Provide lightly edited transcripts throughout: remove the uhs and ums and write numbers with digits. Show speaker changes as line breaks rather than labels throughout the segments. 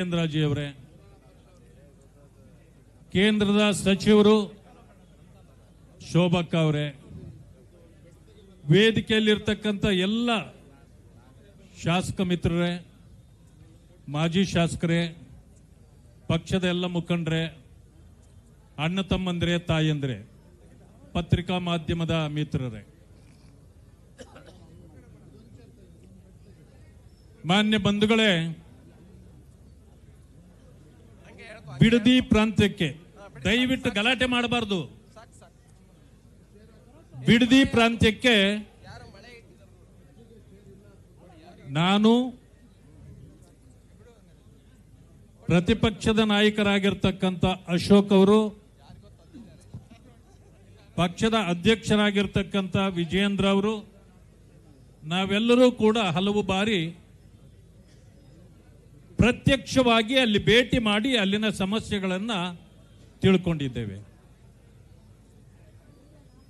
ರಾಜೀವರೇ, ಕೇಂದ್ರದ ಸಚಿವರು ಶೋಭಕ್ಕ ಅವರೇ, ವೇದಿಕೆಯಲ್ಲಿರ್ತಕ್ಕಂಥ ಎಲ್ಲ ಶಾಸಕ ಮಿತ್ರರೇ, ಮಾಜಿ ಶಾಸಕರೇ, ಪಕ್ಷದ ಎಲ್ಲ ಮುಖಂಡರೇ, ಅಣ್ಣ ತಮ್ಮಂದ್ರೆ, ತಾಯಂದ್ರೆ, ಪತ್ರಿಕಾ ಮಾಧ್ಯಮದ ಮಿತ್ರರೇ, ಮಾನ್ಯ ಬಂಧುಗಳೇ, ಬಿಡದಿ ಪ್ರಾಂತ್ಯಕ್ಕೆ ದಯವಿಟ್ಟು ಗಲಾಟೆ ಮಾಡಬಾರದು. ಬಿಡದಿ ಪ್ರಾಂತ್ಯಕ್ಕೆ ನಾನು ಪ್ರತಿಪಕ್ಷದ ನಾಯಕರಾಗಿರ್ತಕ್ಕಂಥ ಅಶೋಕ್ ಅವರು, ಪಕ್ಷದ ಅಧ್ಯಕ್ಷರಾಗಿರ್ತಕ್ಕಂಥ ವಿಜಯೇಂದ್ರ ಅವರು, ನಾವೆಲ್ಲರೂ ಕೂಡ ಹಲವು ಬಾರಿ ಪ್ರತ್ಯಕ್ಷವಾಗಿ ಅಲ್ಲಿ ಭೇಟಿ ಮಾಡಿ ಅಲ್ಲಿನ ಸಮಸ್ಯೆಗಳನ್ನು ತಿಳ್ಕೊಂಡಿದ್ದೇವೆ.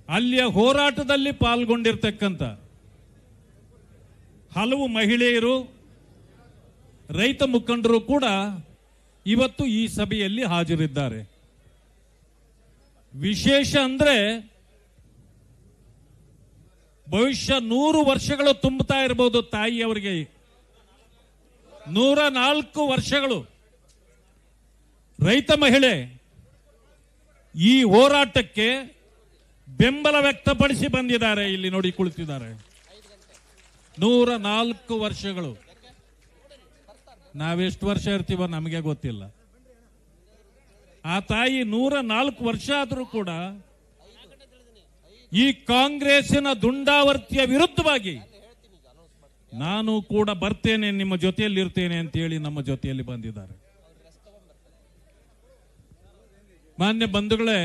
ಅಲ್ಲಿಯ ಹೋರಾಟದಲ್ಲಿ ಪಾಲ್ಗೊಂಡಿರ್ತಕ್ಕಂಥ ಹಲವು ಮಹಿಳೆಯರು, ರೈತ ಮುಖಂಡರು ಕೂಡ ಇವತ್ತು ಈ ಸಭೆಯಲ್ಲಿ ಹಾಜರಿದ್ದಾರೆ. ವಿಶೇಷ ಅಂದ್ರೆ ಬಹುಶಃ 100 ವರ್ಷಗಳು ತುಂಬುತ್ತಾ ಇರಬಹುದು ತಾಯಿಯವರಿಗೆ. 104 ವರ್ಷಗಳು ರೈತ ಮಹಿಳೆ ಈ ಹೋರಾಟಕ್ಕೆ ಬೆಂಬಲ ವ್ಯಕ್ತಪಡಿಸಿ ಬಂದಿದ್ದಾರೆ. ಇಲ್ಲಿ ನೋಡಿ ಕುಳಿತಿದ್ದಾರೆ. 104 ವರ್ಷಗಳು. ನಾವೆಷ್ಟು ವರ್ಷ ಇರ್ತೀವೋ ನಮಗೆ ಗೊತ್ತಿಲ್ಲ. ಆ ತಾಯಿ 104 ವರ್ಷ ಆದರೂ ಕೂಡ ಈ ಕಾಂಗ್ರೆಸ್ಸಿನ ದುಂಡಾವರ್ತಿಯ ವಿರುದ್ಧವಾಗಿ ನಾನು ಕೂಡ ಬರ್ತೇನೆ, ನಿಮ್ಮ ಜೊತೆಯಲ್ಲಿ ಇರ್ತೇನೆ ಅಂತ ಹೇಳಿ ನಮ್ಮ ಜೊತೆಯಲ್ಲಿ ಬಂದಿದ್ದಾರೆ. ಮಾನ್ಯ ಬಂಧುಗಳೇ,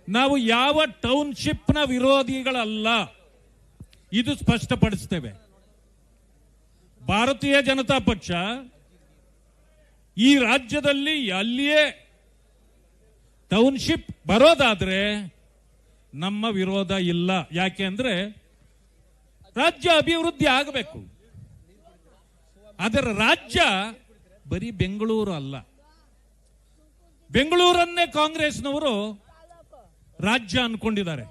ನಾವು ಯಾವ ಟೌನ್ಶಿಪ್ನ ವಿರೋಧಿಗಳಲ್ಲ, ಇದು ಸ್ಪಷ್ಟಪಡಿಸ್ತೇವೆ. ಭಾರತೀಯ ಜನತಾ ಪಕ್ಷ ಈ ರಾಜ್ಯದಲ್ಲಿ ಅಲ್ಲಿಯೇ ಟೌನ್ಶಿಪ್ ಬರೋದಾದ್ರೆ ನಮ್ಮ ವಿರೋಧ ಇಲ್ಲ. ಯಾಕೆ ಅಂದ್ರೆ ರಾಜ್ಯ ಅಭಿವೃದ್ಧಿ ಆಗಬೇಕು. ಅದರ ರಾಜ್ಯ ಬರೀ ಬೆಂಗಳೂರು ಅಲ್ಲ. ಬೆಂಗಳೂರನ್ನೇ ಕಾಂಗ್ರೆಸ್ನವರು ರಾಜ್ಯ ಅನ್ಕೊಂಡಿದ್ದಾರೆ.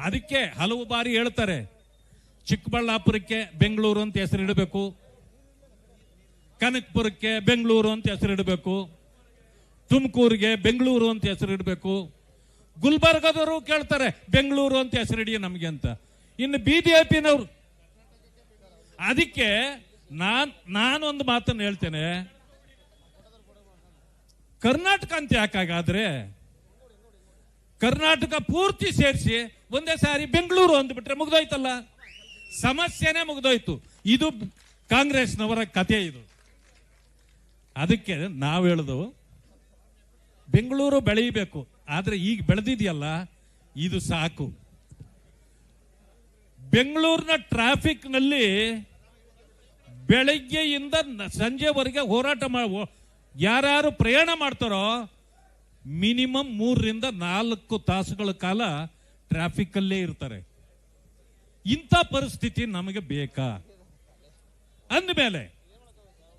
ಅದಕ್ಕೆ ಹಲವು ಬಾರಿ ಹೇಳ್ತಾರೆ, ಚಿಕ್ಕಬಳ್ಳಾಪುರಕ್ಕೆ ಬೆಂಗಳೂರು ಅಂತ ಹೆಸರಿಡಬೇಕು, ಕನಕಪುರಕ್ಕೆ ಬೆಂಗಳೂರು ಅಂತ ಹೆಸರಿಡಬೇಕು, ತುಮಕೂರಿಗೆ ಬೆಂಗಳೂರು ಅಂತ ಹೆಸರಿಡಬೇಕು, ಗುಲ್ಬರ್ಗದವರು ಕೇಳ್ತಾರೆ ಬೆಂಗಳೂರು ಅಂತ ಹೆಸರಿಡಿ ನಮಗೆ ಅಂತ. ಇನ್ನು ಬಿಜೆಪಿನವರು. ಅದಕ್ಕೆ ನಾನೊಂದು ಮಾತನ್ನು ಹೇಳ್ತೇನೆ, ಕರ್ನಾಟಕ ಅಂತ ಯಾಕಾಗಾದ್ರೆ ಕರ್ನಾಟಕ ಪೂರ್ತಿ ಸೇರಿಸಿ ಒಂದೇ ಸಾರಿ ಬೆಂಗಳೂರು ಅಂದ್ಬಿಟ್ರೆ ಮುಗ್ದೋಯ್ತಲ್ಲ, ಸಮಸ್ಯೆನೇ ಮುಗ್ದೋಯ್ತು. ಇದು ಕಾಂಗ್ರೆಸ್ನವರ ಕಥೆ ಇದು. ಅದಕ್ಕೆ ನಾವು ಹೇಳುದು, ಬೆಂಗಳೂರು ಬೆಳೆಯಬೇಕು, ಆದ್ರೆ ಈಗ ಬೆಳೆದಿದೆಯಲ್ಲ ಇದು ಸಾಕು. ಬೆಂಗಳೂರಿನ ಟ್ರಾಫಿಕ್ ನಲ್ಲಿ ಬೆಳಗ್ಗೆಯಿಂದ ಸಂಜೆವರೆಗೆ ಹೋರಾಟ ಯಾರು ಪ್ರಯಾಣ ಮಾಡ್ತಾರೋ ಮಿನಿಮಮ್ 3 ರಿಂದ 4 ತಾಸುಗಳ ಕಾಲ ಟ್ರಾಫಿಕ್ ಅಲ್ಲೇ ಇರ್ತಾರೆ. ಇಂಥ ಪರಿಸ್ಥಿತಿ ನಮಗೆ ಬೇಕಾ? ಅಂದಮೇಲೆ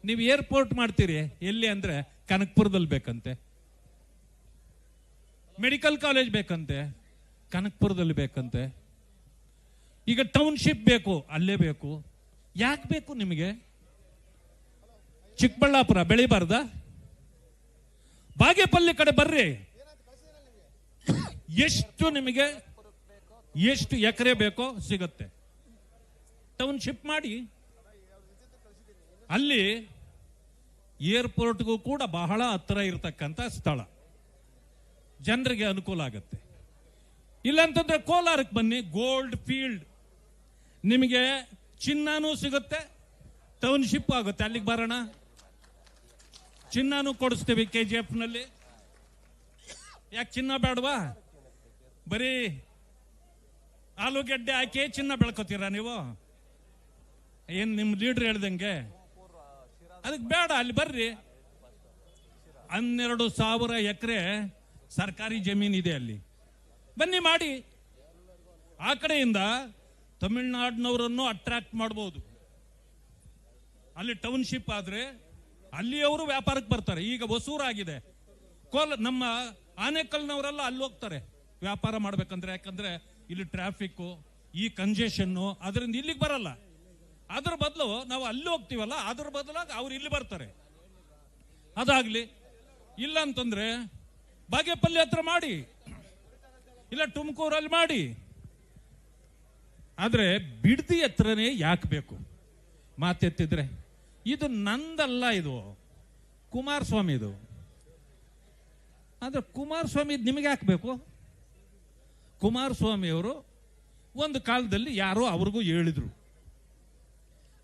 ನೀವು ಏರ್ಪೋರ್ಟ್ ಮಾಡ್ತೀರಿ ಎಲ್ಲಿ ಅಂದ್ರೆ ಕನಕಪುರದಲ್ಲಿ ಬೇಕಂತೆ, ಮೆಡಿಕಲ್ ಕಾಲೇಜ್ ಬೇಕಂತೆ ಕನಕಪುರದಲ್ಲಿ ಬೇಕಂತೆ, ಈಗ ಟೌನ್ಶಿಪ್ ಬೇಕು ಅಲ್ಲೇ ಬೇಕು. ಯಾಕೆ ಬೇಕು ನಿಮಗೆ? ಚಿಕ್ಕಬಳ್ಳಾಪುರ ಬೆಳಿಬಾರ್ದ? ಬಾಗೇಪಲ್ಲಿ ಕಡೆ ಬರ್ರಿ, ಎಷ್ಟು ನಿಮಗೆ ಎಷ್ಟು ಎಕರೆ ಬೇಕೋ ಸಿಗುತ್ತೆ. ಟೌನ್ಶಿಪ್ ಮಾಡಿ. ಅಲ್ಲಿ ಏರ್ಪೋರ್ಟ್ಗೂ ಕೂಡ ಬಹಳ ಹತ್ತಿರ ಇರತಕ್ಕಂಥ ಸ್ಥಳ, ಜನರಿಗೆ ಅನುಕೂಲ ಆಗುತ್ತೆ. ಇಲ್ಲಂತಂದ್ರೆ ಕೋಲಾರಕ್ಕೆ ಬನ್ನಿ, ಗೋಲ್ಡ್ ಫೀಲ್ಡ್, ನಿಮಗೆ ಚಿನ್ನನೂ ಸಿಗುತ್ತೆ, ಟೌನ್ಶಿಪ್ ಆಗುತ್ತೆ. ಅಲ್ಲಿಗೆ ಬರೋಣ, ಚಿನ್ನನೂ ಕೊಡಿಸ್ತೇವೆ KGF ನಲ್ಲಿ. ಯಾಕೆ ಚಿನ್ನ ಬೇಡವಾ? ಬರೀ ಆಲೂಗೆಡ್ಡೆ ಹಾಕಿ ಚಿನ್ನ ಬೆಳ್ಕೋತೀರಾ ನೀವು? ಏನ್ ನಿಮ್ ಲೀಡರ್ ಹೇಳ್ದಂಗೆ? ಅದಕ್ಕೆ ಬೇಡ, ಅಲ್ಲಿ ಬರ್ರಿ. 12,000 ಎಕರೆ ಸರ್ಕಾರಿ ಜಮೀನಿದೆ ಅಲ್ಲಿ, ಬನ್ನಿ ಮಾಡಿ. ಆ ಕಡೆಯಿಂದ ತಮಿಳುನಾಡಿನವರನ್ನು ಅಟ್ರಾಕ್ಟ್ ಮಾಡಬಹುದು. ಅಲ್ಲಿ ಟೌನ್ಶಿಪ್ ಆದ್ರೆ ಅಲ್ಲಿಯವರು ವ್ಯಾಪಾರಕ್ಕೆ ಬರ್ತಾರೆ. ಈಗ ಹೊಸೂರಾಗಿದೆ, ನಮ್ಮ ಆನೇಕಲ್ನವರೆಲ್ಲ ಅಲ್ಲಿ ಹೋಗ್ತಾರೆ ವ್ಯಾಪಾರ ಮಾಡ್ಬೇಕಂದ್ರೆ. ಯಾಕಂದ್ರೆ ಇಲ್ಲಿ ಟ್ರಾಫಿಕ್, ಈ ಕಂಜೆಷನ್ನು, ಅದರಿಂದ ಇಲ್ಲಿಗೆ ಬರಲ್ಲ. ಅದ್ರ ಬದಲು ನಾವು ಅಲ್ಲಿ ಹೋಗ್ತೀವಲ್ಲ, ಅದ್ರ ಬದಲಾಗಿ ಅವ್ರು ಇಲ್ಲಿ ಬರ್ತಾರೆ. ಅದಾಗ್ಲಿ. ಇಲ್ಲ ಅಂತಂದ್ರೆ ಬಾಗೇಪಲ್ಲಿ ಹತ್ರ ಮಾಡಿ, ಇಲ್ಲ ತುಮಕೂರಲ್ಲಿ ಮಾಡಿ. ಆದ್ರೆ ಬಿಡದಿ ಹತ್ರನೇ ಯಾಕೆ ಬೇಕು? ಮಾತೆತ್ತಿದ್ರೆ ಇದು ನಂದಲ್ಲ, ಇದು ಕುಮಾರಸ್ವಾಮಿ ಇದು. ಆದ್ರೆ ಕುಮಾರಸ್ವಾಮಿ ನಿಮಗೆ ಹಾಕ್ಬೇಕು? ಕುಮಾರಸ್ವಾಮಿ ಅವರು ಒಂದು ಕಾಲದಲ್ಲಿ ಯಾರೋ ಅವ್ರಿಗೂ ಹೇಳಿದ್ರು,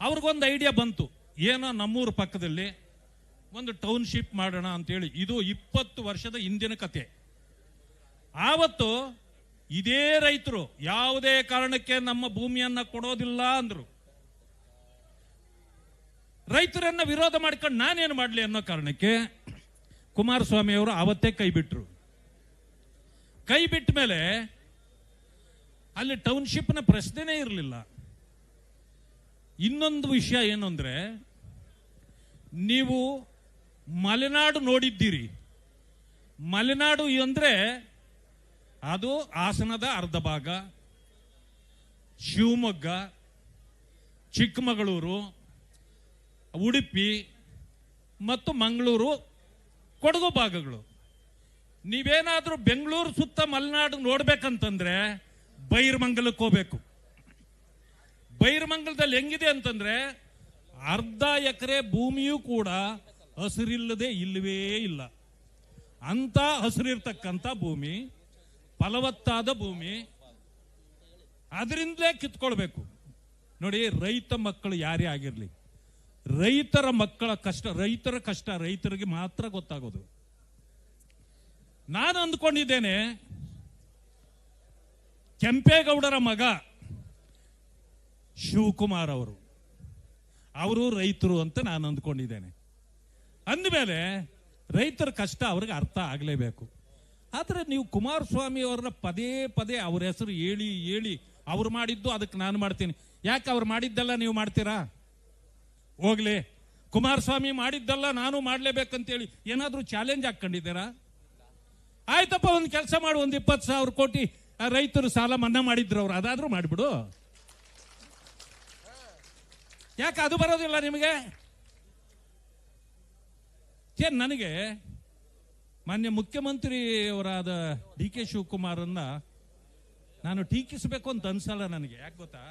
ಅವ್ರಿಗೊಂದು ಐಡಿಯಾ ಬಂತು, ಏನೋ ನಮ್ಮೂರ ಪಕ್ಕದಲ್ಲಿ ಒಂದು ಟೌನ್ಶಿಪ್ ಮಾಡೋಣ ಅಂತೇಳಿ. ಇದು 20 ವರ್ಷದ ಹಿಂದಿನ ಕತೆ. ಆವತ್ತು ಇದೇ ರೈತರು ಯಾವುದೇ ಕಾರಣಕ್ಕೆ ನಮ್ಮ ಭೂಮಿಯನ್ನ ಕೊಡೋದಿಲ್ಲ ಅಂದ್ರು. ರೈತರನ್ನ ವಿರೋಧ ಮಾಡ್ಕೊಂಡು ನಾನೇನು ಮಾಡಲಿ ಅನ್ನೋ ಕಾರಣಕ್ಕೆ ಕುಮಾರಸ್ವಾಮಿ ಅವರು ಆವತ್ತೇ ಕೈ ಬಿಟ್ರು. ಕೈ ಬಿಟ್ಟ ಮೇಲೆ ಅಲ್ಲಿ ಟೌನ್ಶಿಪ್ನ ಪ್ರಶ್ನೆನೇ ಇರಲಿಲ್ಲ. ಇನ್ನೊಂದು ವಿಷಯ ಏನು ಅಂದ್ರೆ, ನೀವು ಮಲೆನಾಡು ನೋಡಿದ್ದೀರಿ. ಮಲೆನಾಡು ಅಂದ್ರೆ ಅದು ಹಾಸನದ ಅರ್ಧ ಭಾಗ, ಶಿವಮೊಗ್ಗ, ಚಿಕ್ಕಮಗಳೂರು, ಉಡುಪಿ ಮತ್ತು ಮಂಗಳೂರು, ಕೊಡಗು ಭಾಗಗಳು. ನೀವೇನಾದ್ರೂ ಬೆಂಗಳೂರು ಸುತ್ತ ಮಲೆನಾಡು ನೋಡ್ಬೇಕಂತಂದ್ರೆ ಬೈರಮಂಗಲಕ್ಕೆ ಹೋಗ್ಬೇಕು. ಬೈರಮಂಗಲದಲ್ಲಿ ಹೆಂಗಿದೆ ಅಂತಂದ್ರೆ ಅರ್ಧ ಎಕರೆ ಭೂಮಿಯೂ ಕೂಡ ಹಸಿರಿಲ್ಲದೆ ಇಲ್ಲವೇ ಇಲ್ಲ. ಅಂತ ಹಸಿರಿರ್ತಕ್ಕಂಥ ಭೂಮಿ, ಫಲವತ್ತಾದ ಭೂಮಿ, ಅದರಿಂದಲೇ ಕಿತ್ಕೊಳ್ಬೇಕು. ನೋಡಿ, ರೈತ ಮಕ್ಕಳು ಯಾರೇ ಆಗಿರ್ಲಿ, ರೈತರ ಮಕ್ಕಳ ಕಷ್ಟ, ರೈತರ ಕಷ್ಟ ರೈತರಿಗೆ ಮಾತ್ರ ಗೊತ್ತಾಗೋದು. ನಾನು ಅಂದ್ಕೊಂಡಿದ್ದೇನೆ, ಕೆಂಪೇಗೌಡರ ಮಗ ಶಿವಕುಮಾರ್ ಅವರು ರೈತರು ಅಂತ ನಾನು ಅಂದ್ಕೊಂಡಿದ್ದೇನೆ. ಅಂದಮೇಲೆ ರೈತರ ಕಷ್ಟ ಅವ್ರಿಗೆ ಅರ್ಥ ಆಗಲೇಬೇಕು. ಆದ್ರೆ ನೀವು ಕುಮಾರಸ್ವಾಮಿ ಅವರನ್ನ ಪದೇ ಪದೇ ಅವ್ರ ಹೆಸರು ಹೇಳಿ ಹೇಳಿ, ಅವ್ರು ಮಾಡಿದ್ದು ಅದಕ್ಕೆ ನಾನು ಮಾಡ್ತೀನಿ, ಯಾಕೆ ಅವ್ರು ಮಾಡಿದ್ದೆಲ್ಲ ನೀವು ಮಾಡ್ತೀರಾ? ಹೋಗ್ಲಿ, ಕುಮಾರಸ್ವಾಮಿ ಮಾಡಿದ್ದೆಲ್ಲ ನಾನು ಮಾಡ್ಲೇಬೇಕಂತೇಳಿ ಏನಾದ್ರೂ ಚಾಲೆಂಜ್ ಹಾಕೊಂಡಿದ್ದೀರಾ? ಆಯ್ತಪ್ಪ, ಒಂದು ಕೆಲಸ ಮಾಡು, ಒಂದು 20,000 ಕೋಟಿ ರೈತರು ಸಾಲ ಮನ್ನಾ ಮಾಡಿದ್ರು ಅವ್ರು, ಅದಾದ್ರೂ ಮಾಡಿಬಿಡು. ಯಾಕೆ ಅದು ಬರೋದಿಲ್ಲ ನಿಮಗೆ? ನನಗೆ ಮಾನ್ಯ ಮುಖ್ಯಮಂತ್ರಿಯವರಾದ ಡಿ ಕೆ ಶಿವಕುಮಾರನ್ನ ನಾನು ಟೀಕಿಸಬೇಕು ಅಂತ ಅನ್ಸಲ್ಲ ನನಗೆ. ಯಾಕೆ ಗೊತ್ತಾ?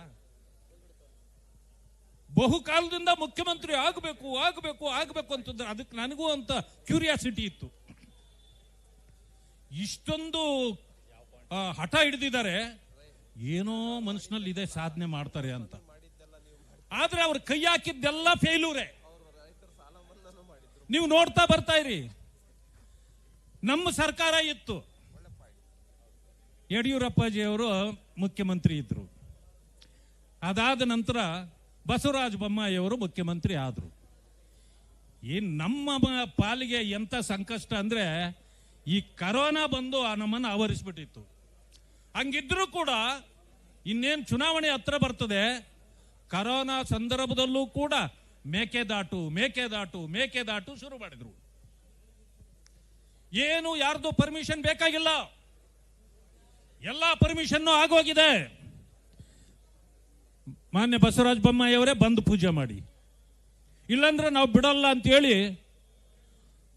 ಬಹುಕಾಲದಿಂದ ಮುಖ್ಯಮಂತ್ರಿ ಆಗಬೇಕು ಆಗಬೇಕು ಆಗಬೇಕು ಅಂತಂದ್ರೆ ಅದಕ್ಕೆ ನನಗೂ ಅಂತ ಕ್ಯೂರಿಯಾಸಿಟಿ ಇತ್ತು. ಇಷ್ಟೊಂದು ಹಠ ಹಿಡಿದಿದ್ದಾರೆ, ಏನೋ ಮನಸ್ಸಿನಲ್ಲಿ ಇದೆ ಸಾಧನೆ ಮಾಡ್ತಾರೆ ಅಂತ. ಆದ್ರೆ ಅವ್ರ ಕೈ ಹಾಕಿದ್ದೆಲ್ಲ ಫೇಲ್ಯೂರೇ. ನೀವು ನೋಡ್ತಾ ಬರ್ತಾ ಇರಿ. ನಮ್ಮ ಸರ್ಕಾರ ಇತ್ತು, ಯಡಿಯೂರಪ್ಪಾಜಿ ಅವರು ಮುಖ್ಯಮಂತ್ರಿ ಇದ್ರು. ಅದಾದ ನಂತರ ಬಸವರಾಜ ಬೊಮ್ಮಾಯಿ ಅವರು ಮುಖ್ಯಮಂತ್ರಿ ಆದ್ರು. ಏನ್ ನಮ್ಮ ಪಾಲಿಗೆ ಎಂತ ಸಂಕಷ್ಟ ಅಂದ್ರೆ, ಈ ಕರೋನಾ ಬಂದು ನಮ್ಮನ್ನು ಆವರಿಸ್ಬಿಟ್ಟಿತ್ತು. ಹಂಗಿದ್ರು ಕೂಡ ಇನ್ನೇನು ಚುನಾವಣೆ ಹತ್ರ ಬರ್ತದೆ, ಕರೋನಾ ಸಂದರ್ಭದಲ್ಲೂ ಕೂಡ ಮೇಕೆದಾಟು ಮೇಕೆದಾಟು ಮೇಕೆದಾಟು ಶುರು ಮಾಡಿದ್ರು. ಏನು ಯಾರ್ದು ಪರ್ಮಿಷನ್ ಬೇಕಾಗಿಲ್ಲ, ಎಲ್ಲಾ ಪರ್ಮಿಷನ್ ಆಗೋಗಿದೆ. ಮಾನ್ಯ ಬಸವರಾಜ ಬೊಮ್ಮಾಯಿ ಅವರೇ ಬಂದು ಪೂಜೆ ಮಾಡಿ, ಇಲ್ಲಾಂದ್ರೆ ನಾವು ಬಿಡಲ್ಲ ಅಂತ ಹೇಳಿ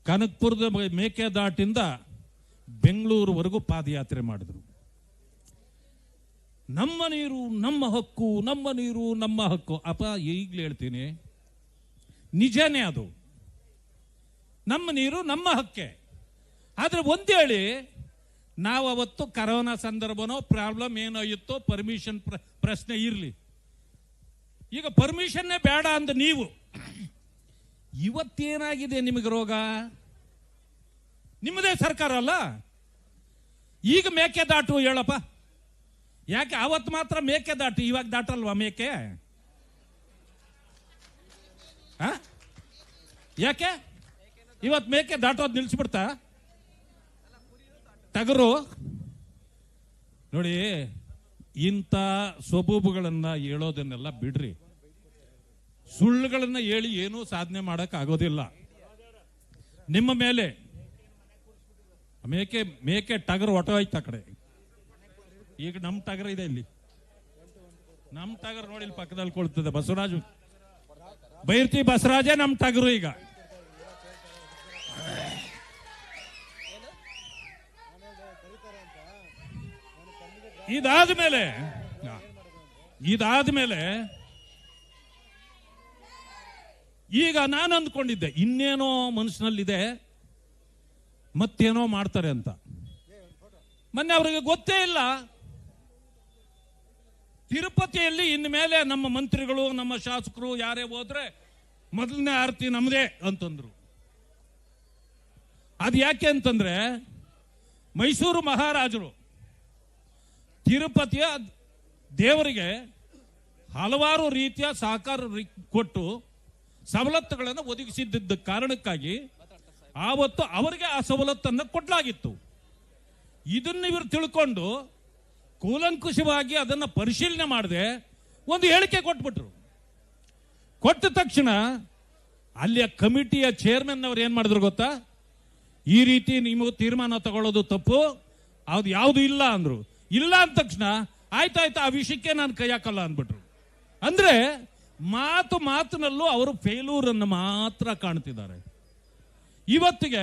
ಕನಕಪುರದ ಮೇಕೆದಾಟಿಂದ ಬೆಂಗಳೂರುವರೆಗೂ ಪಾದಯಾತ್ರೆ ಮಾಡಿದ್ರು. ನಮ್ಮ ನೀರು ನಮ್ಮ ಹಕ್ಕು, ನಮ್ಮ ನೀರು ನಮ್ಮ ಹಕ್ಕು. ಅಪ್ಪ, ಈಗಲೇ ಹೇಳ್ತೀನಿ, ನಿಜನೇ ಅದು, ನಮ್ಮ ನೀರು ನಮ್ಮ ಹಕ್ಕೆ. ಆದ್ರೆ ಒಂದೇಳಿ, ನಾವು ಅವತ್ತು ಕರೋನಾ ಸಂದರ್ಭನೋ ಪ್ರಾಬ್ಲಮ್ ಏನೋ ಇತ್ತೋ, ಪರ್ಮಿಷನ್ ಪ್ರಶ್ನೆ ಇರಲಿ. ಈಗ ಪರ್ಮಿಷನ್ನೇ ಬೇಡ ಅಂದ ನೀವು, ಇವತ್ತೇನಾಗಿದೆ ನಿಮಗೆ ರೋಗ? ನಿಮ್ಮದೇ ಸರ್ಕಾರ ಅಲ್ಲ. ಈಗ ಮೇಕೆ ದಾಟು ಹೇಳಪ್ಪ, ಯಾಕೆ ಅವತ್ತು ಮಾತ್ರ ಮೇಕೆ ದಾಟು, ಇವಾಗ ದಾಟಲ್ವಾ ಮೇಕೆ? ಯಾಕೆ ಇವತ್ತು ಮೇಕೆ ದಾಟೋದು ನಿಲ್ಸ್ಬಿಡ್ತಾ? ಟಗರು ನೋಡಿ, ಇಂಥ ಸೊಬೂಬುಗಳನ್ನ ಹೇಳೋದನ್ನೆಲ್ಲ ಬಿಡ್ರಿ. ಸುಳ್ಳುಗಳನ್ನ ಹೇಳಿ ಏನೂ ಸಾಧನೆ ಮಾಡಕ್ ಆಗೋದಿಲ್ಲ. ನಿಮ್ಮ ಮೇಲೆ ಮೇಕೆ ಮೇಕೆ ಟಗರ್ ಹೊಟ್ಟೋಯ್ತು ಆ ಕಡೆ. ಈಗ ನಮ್ಮ ಟಗರ್ ಇದೆ ಇಲ್ಲಿ, ನಮ್ಮ ಟಗರ್ ನೋಡಿ ಇಲ್ಲಿ ಪಕ್ಕದಲ್ಲಿ ಕೊಳ್ತದೆ. ಬಸವರಾಜು ಬೈರ್ತಿ ಬಸವರಾಜೇ ನಮ್ಮ ಟಗರು. ಈಗ ಇದಾದ್ಮೇಲೆ ಈಗ ನಾನು ಅಂದ್ಕೊಂಡಿದ್ದೆ ಇನ್ನೇನೋ ಮನಸ್ಸಿನಲ್ಲಿದೆ, ಮತ್ತೇನೋ ಮಾಡ್ತಾರೆ ಅಂತ. ಮೊನ್ನೆ ಅವರಿಗೆ ಗೊತ್ತೇ ಇಲ್ಲ ತಿರುಪತಿಯಲ್ಲಿ ಇನ್ಮೇಲೆ ನಮ್ಮ ಮಂತ್ರಿಗಳು ನಮ್ಮ ಶಾಸಕರು ಯಾರೇ ಹೋದ್ರೆ ಮೊದಲನೇ ಆರತಿ ನಮ್ಮದೇ ಅಂತಂದ್ರು. ಅದು ಯಾಕೆ ಅಂತಂದ್ರೆ ಮೈಸೂರು ಮಹಾರಾಜರು ತಿರುಪತಿಯ ದೇವರಿಗೆ ಹಲವಾರು ರೀತಿಯ ಸಹಕಾರ ಕೊಟ್ಟು ಸವಲತ್ತುಗಳನ್ನು ಒದಗಿಸಿದ್ದ ಕಾರಣಕ್ಕಾಗಿ ಆವತ್ತು ಅವರಿಗೆ ಆ ಸವಲತ್ತನ್ನು ಕೊಡಲಾಗಿತ್ತು. ಇದನ್ನು ಇವರು ತಿಳ್ಕೊಂಡು ಕೂಲಂಕುಷವಾಗಿ ಅದನ್ನು ಪರಿಶೀಲನೆ ಮಾಡದೆ ಒಂದು ಹೇಳಿಕೆ ಕೊಟ್ಬಿಟ್ರು. ಕೊಟ್ಟ ತಕ್ಷಣ ಅಲ್ಲಿಯ ಕಮಿಟಿಯ ಚೇರ್ಮನ್ ಅವರು ಏನ್ ಮಾಡಿದ್ರು ಗೊತ್ತಾ? ಈ ರೀತಿ ನೀವು ತೀರ್ಮಾನ ತಗೊಳ್ಳೋದು ತಪ್ಪು, ಅದು ಯಾವುದು ಇಲ್ಲ ಅಂದ್ರು. ಇಲ್ಲ ಅಂದ ತಕ್ಷಣ ಆಯ್ತಾಯ್ತು ಆ ವಿಷಯಕ್ಕೆ ನಾನು ಕೈ ಹಾಕಲ್ಲ ಅಂದ್ಬಿಟ್ರು. ಅಂದ್ರೆ ಮಾತಿನಲ್ಲೂ ಅವರು ಫೇಲ್ಯೂರನ್ನು ಮಾತ್ರ ಕಾಣ್ತಿದ್ದಾರೆ. ಇವತ್ತಿಗೆ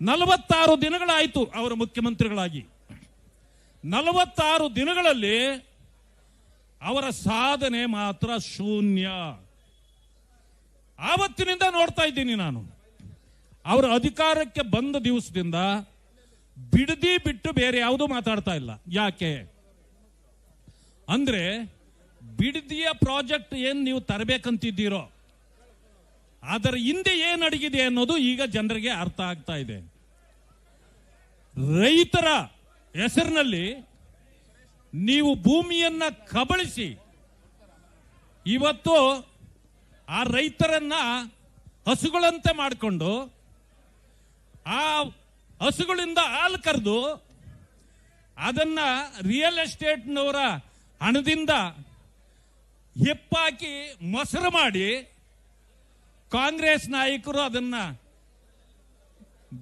46 ದಿನಗಳಾಯಿತು ಅವರು ಮುಖ್ಯಮಂತ್ರಿಗಳಾಗಿ. 46 ದಿನಗಳಲ್ಲಿ ಅವರ ಸಾಧನೆ ಮಾತ್ರ ಶೂನ್ಯ. ಆವತ್ತಿನಿಂದ ನೋಡ್ತಾ ಇದ್ದೀನಿ ನಾನು. ಅವರ ಅಧಿಕಾರಕ್ಕೆ ಬಂದ ದಿವಸದಿಂದ ಬಿಡದಿ ಬಿಟ್ಟು ಬೇರೆ ಯಾವುದೂ ಮಾತಾಡ್ತಾ ಇಲ್ಲ. ಯಾಕೆ ಅಂದ್ರೆ ಬಿಡದಿಯ ಪ್ರಾಜೆಕ್ಟ್ ಏನ್ ನೀವು ತರಬೇಕಂತಿದ್ದೀರೋ ಅದರ ಹಿಂದೆ ಏನ್ ಅಡಗಿದೆ ಅನ್ನೋದು ಈಗ ಜನರಿಗೆ ಅರ್ಥ ಆಗ್ತಾ ಇದೆ. ರೈತರ ಹೆಸರಿನಲ್ಲಿ ನೀವು ಭೂಮಿಯನ್ನ ಕಬಳಿಸಿ ಇವತ್ತು ಆ ರೈತರನ್ನ ಹಸುಗಳಂತೆ ಮಾಡಿಕೊಂಡು ಆ ಹಸುಗಳಿಂದ ಹಾಲು ಕರೆದು ಅದನ್ನ ರಿಯಲ್ ಎಸ್ಟೇಟ್ನವರ ಹಣದಿಂದ ಹೆಪ್ಪಾಕಿ ಮೊಸರು ಮಾಡಿ ಕಾಂಗ್ರೆಸ್ ನಾಯಕರು ಅದನ್ನ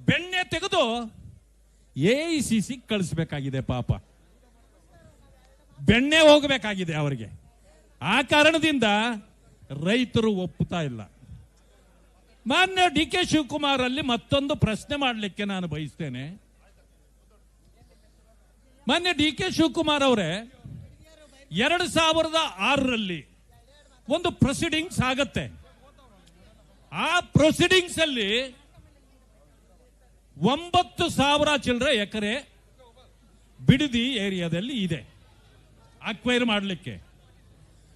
ಬೆಣ್ಣೆ ತೆಗೆದು ಎಐಸಿಸಿ ಕಳಿಸಬೇಕಾಗಿದೆ. ಪಾಪ ಬೆಣ್ಣೆ ಹೋಗಬೇಕಾಗಿದೆ ಅವರಿಗೆ. ಆ ಕಾರಣದಿಂದ ರೈತರು ಒಪ್ಪುತ್ತಾ ಇಲ್ಲ. ಮಾನ್ಯ ಡಿ ಕೆ ಶಿವಕುಮಾರ್ ಅಲ್ಲಿ ಮತ್ತೊಂದು ಪ್ರಶ್ನೆ ಮಾಡಲಿಕ್ಕೆ ನಾನು ಬಯಸ್ತೇನೆ. ಮಾನ್ಯ ಡಿ ಕೆ ಶಿವಕುಮಾರ್ ಅವರೇ, 2006ರಲ್ಲಿ ಒಂದು ಪ್ರೊಸೀಡಿಂಗ್ಸ್ ಆಗತ್ತೆ. ಆ ಪ್ರೊಸೀಡಿಂಗ್ಸ್ ಅಲ್ಲಿ 9,000 ಚಿಲ್ಲರೆ ಎಕರೆ ಬಿಡದಿ ಏರಿಯಾದಲ್ಲಿ ಇದೆ ಅಕ್ವೈರ್ ಮಾಡಲಿಕ್ಕೆ.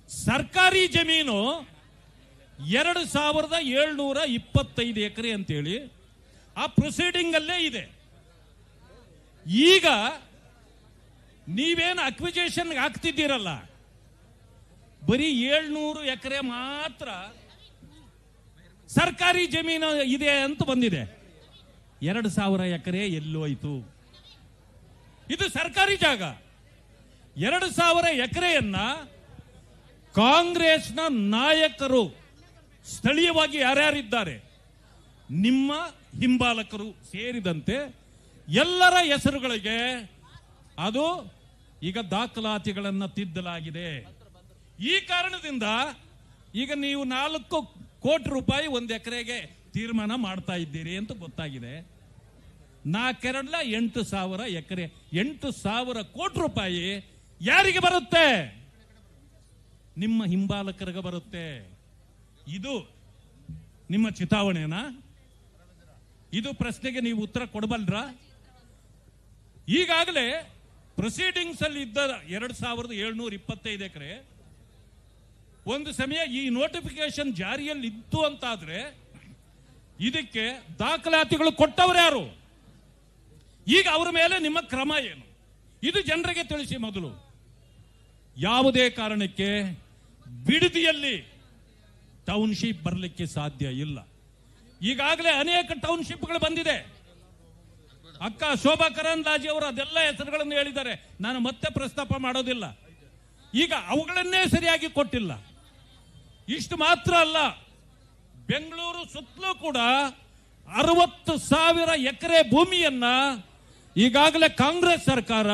ಸರ್ಕಾರಿ ಜಮೀನು 2,725 ಎಕರೆ ಅಂತೇಳಿ ಆ ಪ್ರೊಸೀಡಿಂಗ್ ಅಲ್ಲೇ ಇದೆ. ಈಗ ನೀವೇನು ಅಕ್ವಿಜೇಷನ್ ಆಗ್ತಿದ್ದೀರಲ್ಲ, ಬರೀ 700 ಎಕರೆ ಮಾತ್ರ ಸರ್ಕಾರಿ ಜಮೀನು ಇದೆ ಅಂತ ಬಂದಿದೆ. 2,000 ಎಕರೆ ಎಲ್ಲೋಯ್ತು? ಇದು ಸರ್ಕಾರಿ ಜಾಗ. 2,000 ಎಕರೆಯನ್ನ ಕಾಂಗ್ರೆಸ್ನ ನಾಯಕರು ಸ್ಥಳೀಯವಾಗಿ ಯಾರ್ಯಾರಿದ್ದಾರೆ ನಿಮ್ಮ ಹಿಂಬಾಲಕರು ಸೇರಿದಂತೆ ಎಲ್ಲರ ಹೆಸರುಗಳಿಗೆ ಅದು ಈಗ ದಾಖಲಾತಿಗಳನ್ನು ತಿದ್ದಲಾಗಿದೆ. ಈ ಕಾರಣದಿಂದ ಈಗ ನೀವು 4 ಕೋಟಿ ರೂಪಾಯಿ 1 ಎಕರೆಗೆ ತೀರ್ಮಾನ ಮಾಡ್ತಾ ಇದ್ದೀರಿ ಅಂತ ಗೊತ್ತಾಗಿದೆ. 4 8,000 ಎಕರೆ, 8,000 ಕೋಟಿ ರೂಪಾಯಿ ಯಾರಿಗೆ ಬರುತ್ತೆ? ನಿಮ್ಮ ಹಿಂಬಾಲಕರಿಗೆ ಬರುತ್ತೆ. ಇದು ನಿಮ್ಮ ಚಿತಾವಣೆನಾ? ಇದು ಪ್ರಶ್ನೆಗೆ ನೀವು ಉತ್ತರ ಕೊಡಬಲ್ರ? ಈಗಾಗಲೇ ಪ್ರೊಸೀಡಿಂಗ್ಸ್ ಅಲ್ಲಿ ಇದ್ದ 2,725 ಎಕರೆ ಒಂದು ಸಮಯ ಈ ನೋಟಿಫಿಕೇಶನ್ ಜಾರಿಯಲ್ಲಿ ಇತ್ತು ಅಂತಾದ್ರೆ ಇದಕ್ಕೆ ದಾಖಲಾತಿಗಳು ಕೊಟ್ಟವರು ಯಾರು? ಈಗ ಅವರ ಮೇಲೆ ನಿಮ್ಮ ಕ್ರಮ ಏನು? ಇದು ಜನರಿಗೆ ತಿಳಿಸಿ ಮೊದಲು. ಯಾವುದೇ ಕಾರಣಕ್ಕೆ ಬಿಡದಿಯಲ್ಲಿ ಟೌನ್ಶಿಪ್ ಬರಲಿಕ್ಕೆ ಸಾಧ್ಯ ಇಲ್ಲ. ಈಗಾಗಲೇ ಅನೇಕ ಟೌನ್ಶಿಪ್ಗಳು ಬಂದಿದೆ. ಅಕ್ಕ ಶೋಭಾ ಕರಂದ್ಲಾಜೆ ಅವರು ಅದೆಲ್ಲ ಹೆಸರುಗಳನ್ನು ಹೇಳಿದ್ದಾರೆ, ನಾನು ಮತ್ತೆ ಪ್ರಸ್ತಾಪ ಮಾಡೋದಿಲ್ಲ. ಈಗ ಅವುಗಳನ್ನೇ ಸರಿಯಾಗಿ ಕೊಟ್ಟಿಲ್ಲ. ಇಷ್ಟು ಮಾತ್ರ ಅಲ್ಲ, ಬೆಂಗಳೂರು ಸುತ್ತಲೂ ಕೂಡ 60,000 ಎಕರೆ ಭೂಮಿಯನ್ನ ಈಗಾಗಲೇ ಕಾಂಗ್ರೆಸ್ ಸರ್ಕಾರ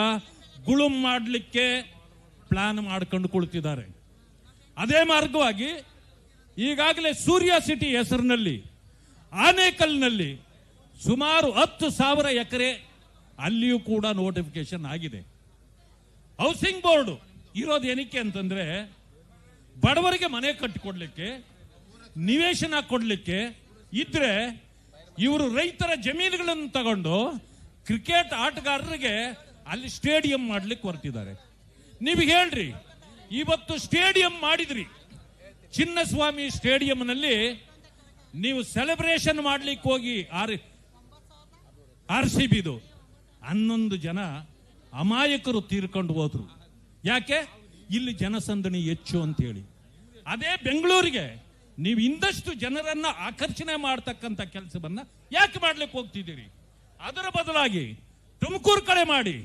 ಗುಳುಂ ಮಾಡಲಿಕ್ಕೆ ಪ್ಲಾನ್ ಮಾಡ್ಕೊಂಡು ಕುಳಿತಿದ್ದಾರೆ. ಅದೇ ಮಾರ್ಗವಾಗಿ ಈಗಾಗಲೇ ಸೂರ್ಯ ಸಿಟಿ ಹೆಸರಿನಲ್ಲಿ ಆನೇಕಲ್ನಲ್ಲಿ ಸುಮಾರು 10,000 ಎಕರೆ ಅಲ್ಲಿಯೂ ಕೂಡ ನೋಟಿಫಿಕೇಶನ್ ಆಗಿದೆ. ಹೌಸಿಂಗ್ ಬೋರ್ಡ್ ಇರೋದು ಏನಕ್ಕೆ ಅಂತಂದ್ರೆ ಬಡವರಿಗೆ ಮನೆ ಕಟ್ಟಿಕೊಡ್ಲಿಕ್ಕೆ, ನಿವೇಶನ ಕೊಡ್ಲಿಕ್ಕೆ ಇದ್ರೆ ಇವರು ರೈತರ ಜಮೀನುಗಳನ್ನು ತಗೊಂಡು ಕ್ರಿಕೆಟ್ ಆಟಗಾರರಿಗೆ ಅಲ್ಲಿ ಸ್ಟೇಡಿಯಂ ಮಾಡ್ಲಿಕ್ಕೆ ಹೊರಟಿದ್ದಾರೆ. ನೀವು ಹೇಳ್ರಿ, ಇವತ್ತು ಸ್ಟೇಡಿಯಂ ಮಾಡಿದ್ರಿ, ಚಿನ್ನಸ್ವಾಮಿ ಸ್ಟೇಡಿಯಂನಲ್ಲಿ ನೀವು ಸೆಲೆಬ್ರೇಷನ್ ಮಾಡ್ಲಿಕ್ಕೆ ಹೋಗಿ RCBದು 11 ಜನ ಅಮಾಯಕರು ತೀರ್ಕೊಂಡು ಹೋದ್ರು. ಯಾಕೆ? ಇಲ್ಲಿ ಜನಸಂದಣಿ ಹೆಚ್ಚು ಅಂತೇಳಿ. ಅದೇ ಬೆಂಗಳೂರಿಗೆ ನೀವು ಇಂದಷ್ಟು ಜನರನ್ನ ಆಕರ್ಷಣೆ ಮಾಡತಕ್ಕಂಥ ಕೆಲಸವನ್ನ ಯಾಕೆ ಮಾಡ್ಲಿಕ್ಕೆ ಹೋಗ್ತಿದ್ದೀರಿ? ಅದರ ಬದಲಾಗಿ ತುಮಕೂರು ಕಡೆ ಮಾಡಿ,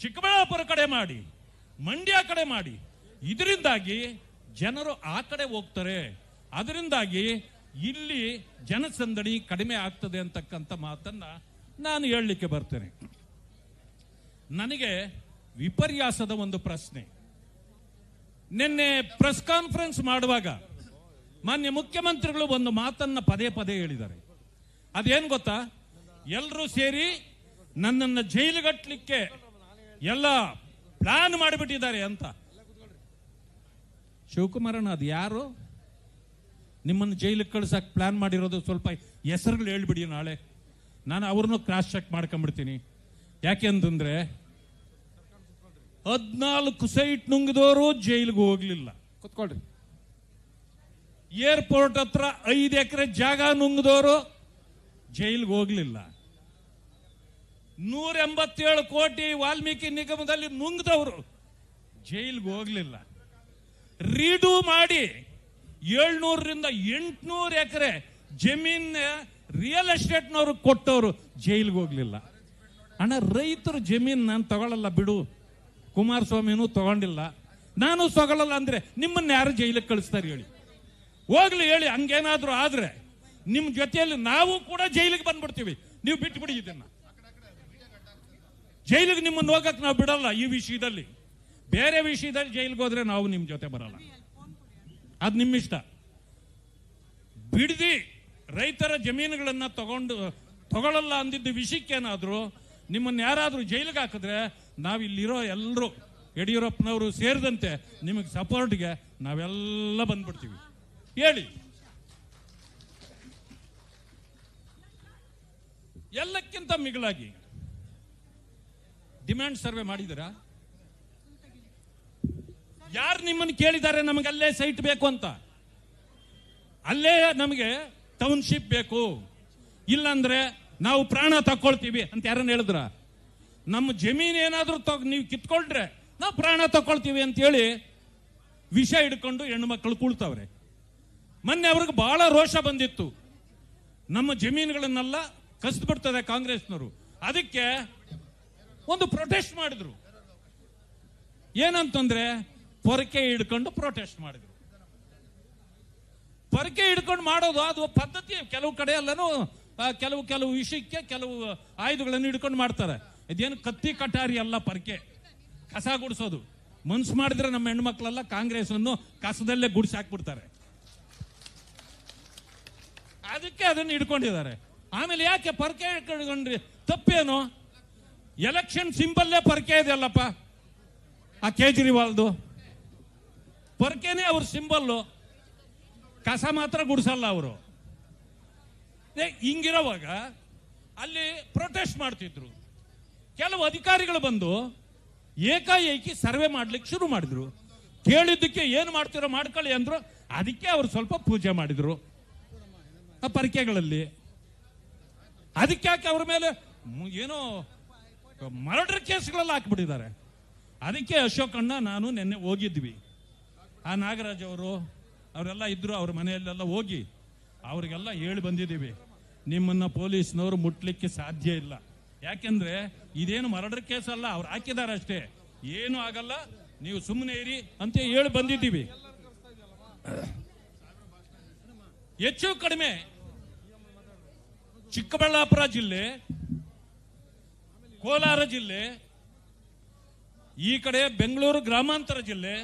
ಚಿಕ್ಕಬಳ್ಳಾಪುರ ಕಡೆ ಮಾಡಿ, ಮಂಡ್ಯ ಕಡೆ ಮಾಡಿ. ಇದರಿಂದಾಗಿ ಜನರು ಆ ಕಡೆ ಹೋಗ್ತಾರೆ. ಅದರಿಂದಾಗಿ ಇಲ್ಲಿ ಜನಸಂದಣಿ ಕಡಿಮೆ ಆಗ್ತದೆ ಅಂತಕ್ಕಂಥ ಮಾತನ್ನ ನಾನು ಹೇಳಲಿಕ್ಕೆ ಬರ್ತೇನೆ. ನನಗೆ ವಿಪರ್ಯಾಸದ ಒಂದು ಪ್ರಶ್ನೆ. ನಿನ್ನೆ ಪ್ರೆಸ್ ಕಾನ್ಫರೆನ್ಸ್ ಮಾಡುವಾಗ ಮಾನ್ಯ ಮುಖ್ಯಮಂತ್ರಿಗಳು ಒಂದು ಮಾತನ್ನ ಪದೇ ಪದೇ ಹೇಳಿದ್ದಾರೆ. ಅದೇನು ಗೊತ್ತಾ? ಎಲ್ಲರೂ ಸೇರಿ ನನ್ನನ್ನು ಜೈಲಿಗಟ್ಟಲಿಕ್ಕೆ ಎಲ್ಲ ಪ್ಲಾನ್ ಮಾಡಿಬಿಟ್ಟಿದ್ದಾರೆ ಅಂತ. ಶಿವಕುಮಾರಣ್ಣ, ಅದು ಯಾರು ನಿಮ್ಮನ್ನು ಜೈಲಿಗೆ ಕಳ್ಸಕ್ ಪ್ಲಾನ್ ಮಾಡಿರೋದು? ಸ್ವಲ್ಪ ಹೆಸರುಗಳು ಹೇಳ್ಬಿಡಿ, ನಾಳೆ ನಾನು ಅವ್ರನ್ನೂ ಕ್ರಾಸ್ ಚೆಕ್ ಮಾಡ್ಕೊಂಡ್ಬಿಡ್ತೀನಿ. ಯಾಕೆಂತಂದ್ರೆ 14 ಸೈಟ್ ನುಂಗಿದವರು ಜೈಲಿಗೆ ಹೋಗ್ಲಿಲ್ಲ. ಕೂತ್ಕೊಳ್ರಿ. ಏರ್ಪೋರ್ಟ್ ಹತ್ರ 5 ಎಕರೆ ಜಾಗ ನುಂಗಿದವರು ಜೈಲಿಗೆ ಹೋಗ್ಲಿಲ್ಲ. 187 ಕೋಟಿ ವಾಲ್ಮೀಕಿ ನಿಗಮದಲ್ಲಿ ನುಂಗಿದವರು ಜೈಲಿಗೆ ಹೋಗ್ಲಿಲ್ಲ. ರೀಡು ಮಾಡಿ 700ರಿಂದ 800 ಎಕರೆ ಜಮೀನ್ ರಿಯಲ್ ಎಸ್ಟೇಟ್ನವರು ಕೊಟ್ಟವರು ಜೈಲಿಗೆ ಹೋಗ್ಲಿಲ್ಲ. ಅಣ್ಣ, ರೈತರು ಜಮೀನ್ ನಾನು ತಗೊಳ್ಳಲ್ಲ ಬಿಡು, ಕುಮಾರಸ್ವಾಮಿನೂ ತಗೊಂಡಿಲ್ಲ, ನಾನು ತಗೊಳ್ಳಲ್ಲ ಅಂದ್ರೆ ನಿಮ್ಮನ್ನ ಯಾರು ಜೈಲಿಗೆ ಕಳಿಸ್ತಾರೆ ಹೇಳಿ? ಹೋಗ್ಲಿ ಹೇಳಿ. ಹಂಗೇನಾದ್ರೂ ಆದ್ರೆ ನಿಮ್ ಜೊತೆಯಲ್ಲಿ ನಾವು ಕೂಡ ಜೈಲಿಗೆ ಬಂದ್ಬಿಡ್ತೀವಿ. ನೀವು ಬಿಟ್ಬಿಡಿ ಇದನ್ನ. ಜೈಲಿಗೆ ನಿಮ್ಮನ್ನು ಹೋಗಕ್ ನಾವು ಬಿಡಲ್ಲ. ಈ ವಿಷಯದಲ್ಲಿ, ಬೇರೆ ವಿಷಯದಲ್ಲಿ ಜೈಲಿಗೆ ಹೋದ್ರೆ ನಾವು ನಿಮ್ ಜೊತೆ ಬರಲ್ಲ. ಅದು ನಿಮ್ಮಿಷ್ಟ. ಬಿಡದಿ ರೈತರ ಜಮೀನುಗಳನ್ನ ತಗೊಳ್ಳಲ್ಲ ಅಂದಿದ್ದ ವಿಷಯಕ್ಕೇನಾದ್ರೂ ನಿಮ್ಮನ್ನ ಯಾರಾದ್ರೂ ಜೈಲಿಗೆ ಹಾಕಿದ್ರೆ ನಾವಿಲ್ಲಿರೋ ಎಲ್ಲರೂ, ಯಡಿಯೂರಪ್ಪನವರು ಸೇರಿದಂತೆ, ನಿಮಗೆ ಸಪೋರ್ಟ್ಗೆ ನಾವೆಲ್ಲ ಬಂದ್ಬಿಡ್ತೀವಿ. ಹೇಳಿ. ಎಲ್ಲಕ್ಕಿಂತ ಮಿಗಿಲಾಗಿ ಡಿಮ್ಯಾಂಡ್ ಸರ್ವೆ ಮಾಡಿದ್ದೀರಾ? ಯಾರು ನಿಮ್ಮನ್ನು ಕೇಳಿದ್ದಾರೆ ನಮಗೆ ಅಲ್ಲೇ ಸೈಟ್ ಬೇಕು ಅಂತ? ಅಲ್ಲೇ ನಮಗೆ ಟೌನ್ಶಿಪ್ ಬೇಕು, ಇಲ್ಲಾಂದ್ರೆ ನಾವು ಪ್ರಾಣ ತಕ್ಕೊಳ್ತೀವಿ ಅಂತ ಯಾರನ್ನ ಹೇಳಿದ್ರ? ನಮ್ಮ ಜಮೀನ್ ಏನಾದ್ರೂ ನೀವು ಕಿತ್ಕೊಂಡ್ರೆ ನಾವು ಪ್ರಾಣ ತಕ್ಕೊಳ್ತೀವಿ ಅಂತ ಹೇಳಿ ವಿಷ ಹಿಡ್ಕೊಂಡು ಹೆಣ್ಣು ಮಕ್ಕಳು ಕೂಳ್ತಾವ್ರೆ. ಮೊನ್ನೆ ಅವ್ರಿಗೆ ಬಹಳ ರೋಷ ಬಂದಿತ್ತು. ನಮ್ಮ ಜಮೀನುಗಳನ್ನೆಲ್ಲ ಕಸ್ದು ಬಿಡ್ತದೆ ಕಾಂಗ್ರೆಸ್ನವರು. ಅದಕ್ಕೆ ಒಂದು ಪ್ರೊಟೆಸ್ಟ್ ಮಾಡಿದ್ರು. ಏನಂತಂದ್ರೆ ಪೊರಕೆ ಹಿಡ್ಕೊಂಡು ಪ್ರೊಟೆಸ್ಟ್ ಮಾಡಿದ್ರು. ಪೊರಕೆ ಹಿಡ್ಕೊಂಡು ಮಾಡೋದು ಅದು ಪದ್ಧತಿ. ಕೆಲವು ಕಡೆ ಎಲ್ಲನೂ ಕೆಲವು ವಿಷಯಕ್ಕೆ ಕೆಲವು ಆಯುಧಗಳನ್ನು ಹಿಡ್ಕೊಂಡು ಮಾಡ್ತಾರೆ. ಇದೇನು ಕತ್ತಿ ಕಟಾರಿ ಅಲ್ಲ, ಪೊರಕೆ ಕಸ ಗುಡಿಸೋದು. ಮನ್ಸು ಮಾಡಿದ್ರೆ ನಮ್ಮ ಹೆಣ್ಮಕ್ಳೆಲ್ಲ ಕಾಂಗ್ರೆಸ್ ಅನ್ನು ಕಸದಲ್ಲೇ ಗುಡಿಸಿ ಹಾಕ್ಬಿಡ್ತಾರೆ. ಅದಕ್ಕೆ ಅದನ್ನು ಹಿಡ್ಕೊಂಡಿದ್ದಾರೆ. ಆಮೇಲೆ ಯಾಕೆ ಪೊರಕೆ ಹಿಡ್ಕೊಂಡ್ರಿ? ತಪ್ಪೇನು? ಎಲೆಕ್ಷನ್ ಸಿಂಬಲ್ಲೇ ಪೊರಕೆ ಇದೆಯಲ್ಲಪ್ಪ, ಆ ಕೇಜ್ರಿವಾಲ್ದು ಪೊರಕೆನೇ ಅವ್ರ ಸಿಂಬಲ್ಲು. ಕಸ ಮಾತ್ರ ಗುಡಿಸಲ್ಲ ಅವರು. ಹಿಂಗಿರೋವಾಗ ಅಲ್ಲಿ ಪ್ರೊಟೆಸ್ಟ್ ಮಾಡ್ತಿದ್ರು. ಕೆಲವು ಅಧಿಕಾರಿಗಳು ಬಂದು ಏಕಾಏಕಿ ಸರ್ವೆ ಮಾಡ್ಲಿಕ್ಕೆ ಶುರು ಮಾಡಿದ್ರು. ಕೇಳಿದ್ದಕ್ಕೆ ಏನು ಮಾಡ್ತಿರೋ ಮಾಡ್ಕೊಳ್ಳಿ ಅಂದ್ರು. ಅದಕ್ಕೆ ಅವರು ಸ್ವಲ್ಪ ಪೂಜೆ ಮಾಡಿದ್ರು ಆ ಪೊರಕೆಗಳಲ್ಲಿ. ಅದಕ್ಕೆ ಯಾಕೆ ಅವ್ರ ಮೇಲೆ ಏನೋ ಮರ್ಡರ್ ಕೇಸ್ಗಳೆಲ್ಲ ಹಾಕ್ಬಿಟ್ಟಿದ್ದಾರೆ. ಅದಕ್ಕೆ ಅಶೋಕಣ್ಣ ನಾನು ನಿನ್ನೆ ಹೋಗಿದ್ವಿ. ಆ ನಾಗರಾಜ್ ಅವರೆಲ್ಲ ಇದ್ರು. ಅವ್ರ ಮನೆಯಲ್ಲೆಲ್ಲ ಹೋಗಿ ಅವ್ರಿಗೆಲ್ಲ ಹೇಳಿ ಬಂದಿದ್ದೀವಿ, ನಿಮ್ಮನ್ನ ಪೊಲೀಸ್ನವರು ಮುಟ್ಲಿಕ್ಕೆ ಸಾಧ್ಯ ಇಲ್ಲ. ಯಾಕೆಂದ್ರೆ ಇದೇನು ಮರ್ಡರ್ ಕೇಸ್ ಅಲ್ಲ, ಅವ್ರು ಹಾಕಿದ್ದಾರೆ ಅಷ್ಟೇ, ಏನು ಆಗಲ್ಲ, ನೀವು ಸುಮ್ಮನೆ ಇರಿ ಅಂತ ಹೇಳಿ ಬಂದಿದ್ದೀವಿ. ಹೆಚ್ಚು ಕಡಿಮೆ ಚಿಕ್ಕಬಳ್ಳಾಪುರ ಜಿಲ್ಲೆ, ಕೋಲಾರ ಜಿಲ್ಲೆ, ಈ ಕಡೆ ಬೆಂಗಳೂರು ಗ್ರಾಮಾಂತರ ಜಿಲ್ಲೆ,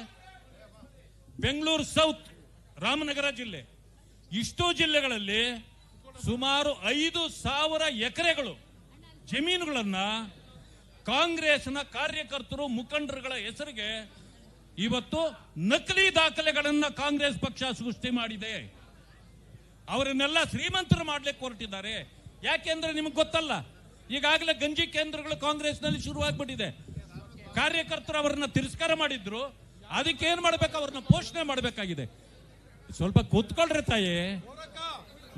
ಬೆಂಗಳೂರು ಸೌತ್, ರಾಮನಗರ ಜಿಲ್ಲೆ, ಇಷ್ಟೂ ಜಿಲ್ಲೆಗಳಲ್ಲಿ ಸುಮಾರು 5,000 ಎಕರೆಗಳು ಜಮೀನುಗಳನ್ನ ಕಾಂಗ್ರೆಸ್ನ ಕಾರ್ಯಕರ್ತರು, ಮುಖಂಡರುಗಳ ಹೆಸರಿಗೆ ಇವತ್ತು ನಕಲಿ ದಾಖಲೆಗಳನ್ನ ಕಾಂಗ್ರೆಸ್ ಪಕ್ಷ ಸೃಷ್ಟಿ ಮಾಡಿದೆ. ಅವರನ್ನೆಲ್ಲ ಶ್ರೀಮಂತರು ಮಾಡ್ಲಿಕ್ಕೆ ಹೊರಟಿದ್ದಾರೆ. ಯಾಕೆಂದ್ರೆ ನಿಮಗೆ ಗೊತ್ತಲ್ಲ, ಈಗಾಗಲೇ ಗಂಜಿ ಕೇಂದ್ರಗಳು ಕಾಂಗ್ರೆಸ್ನಲ್ಲಿ ಶುರುವಾಗ್ಬಿಟ್ಟಿದೆ. ಕಾರ್ಯಕರ್ತರು ಅವರನ್ನ ತಿರಸ್ಕಾರ ಮಾಡಿದ್ರು, ಅದಕ್ಕೆ ಏನ್ ಮಾಡ್ಬೇಕು, ಅವ್ರನ್ನ ಪೋಷಣೆ ಮಾಡಬೇಕಾಗಿದೆ. ಸ್ವಲ್ಪ ಕೂತ್ಕೊಳ್ರಿ ತಾಯಿ,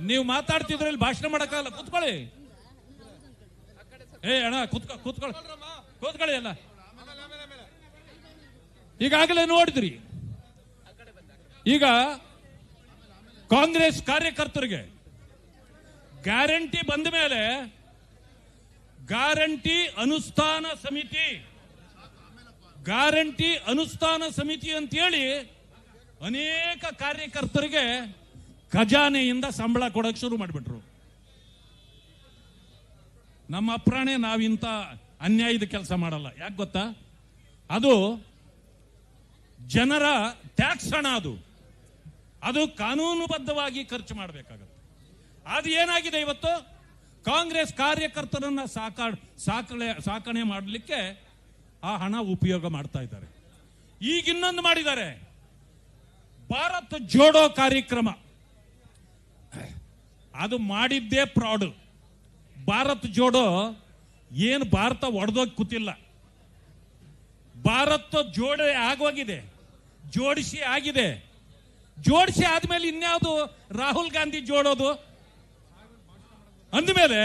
ನೀವು ಮಾತಾಡ್ತಿದ್ರೆ ಇಲ್ಲಿ ಭಾಷಣ ಮಾಡಕ್ಕಾಗಲ್ಲ. ಕೂತ್ಕೊಳ್ಳಿ. ಅಣ್ಣ ಕೂತ್ಕೊಳ್ಳಿ ಅಲ್ಲ. ಈಗಾಗಲೇ ನೋಡಿದ್ರಿ, ಈಗ ಕಾಂಗ್ರೆಸ್ ಕಾರ್ಯಕರ್ತರಿಗೆ ಗ್ಯಾರಂಟಿ ಬಂದ ಮೇಲೆ ಗ್ಯಾರಂಟಿ ಅನುಷ್ಠಾನ ಸಮಿತಿ ಅಂತೇಳಿ ಅನೇಕ ಕಾರ್ಯಕರ್ತರಿಗೆ ಖಜಾನೆಯಿಂದ ಸಂಬಳ ಕೊಡಕ್ಕೆ ಶುರು ಮಾಡಿಬಿಟ್ರು. ನಮ್ಮ ಅಪ್ರಾಣೆ ನಾವಿಂತ ಅನ್ಯಾಯದ ಕೆಲಸ ಮಾಡಲ್ಲ. ಯಾಕೆ ಗೊತ್ತಾ, ಅದು ಜನರ ಟ್ಯಾಕ್ಸ್ ಹಣ, ಅದು ಕಾನೂನುಬದ್ಧವಾಗಿ ಖರ್ಚು ಮಾಡಬೇಕಾಗತ್ತೆ. ಅದು ಏನಾಗಿದೆ, ಇವತ್ತು ಕಾಂಗ್ರೆಸ್ ಕಾರ್ಯಕರ್ತರನ್ನ ಸಾಕಣೆ ಮಾಡಲಿಕ್ಕೆ ಆ ಹಣ ಉಪಯೋಗ ಮಾಡ್ತಾ ಇದ್ದಾರೆ. ಈಗ ಇನ್ನೊಂದು ಮಾಡಿದ್ದಾರೆ, ಭಾರತ್ ಜೋಡೋ ಕಾರ್ಯಕ್ರಮ. ಅದು ಮಾಡಿದ್ದೇ ಫ್ರಾಡ್. ಭಾರತ್ ಜೋಡೋ ಏನು ಭಾರತ ಒಡೆದೋಗಿ ಕೂತಿಲ್ಲ. ಭಾರತ ಜೋಡ ಆಗೋಗಿದೆ, ಜೋಡಿಸಿ ಆಗಿದೆ. ಜೋಡಿಸಿ ಆದ್ಮೇಲೆ ಇನ್ಯಾವುದು ರಾಹುಲ್ ಗಾಂಧಿ ಜೋಡೋದು? ಅಂದಮೇಲೆ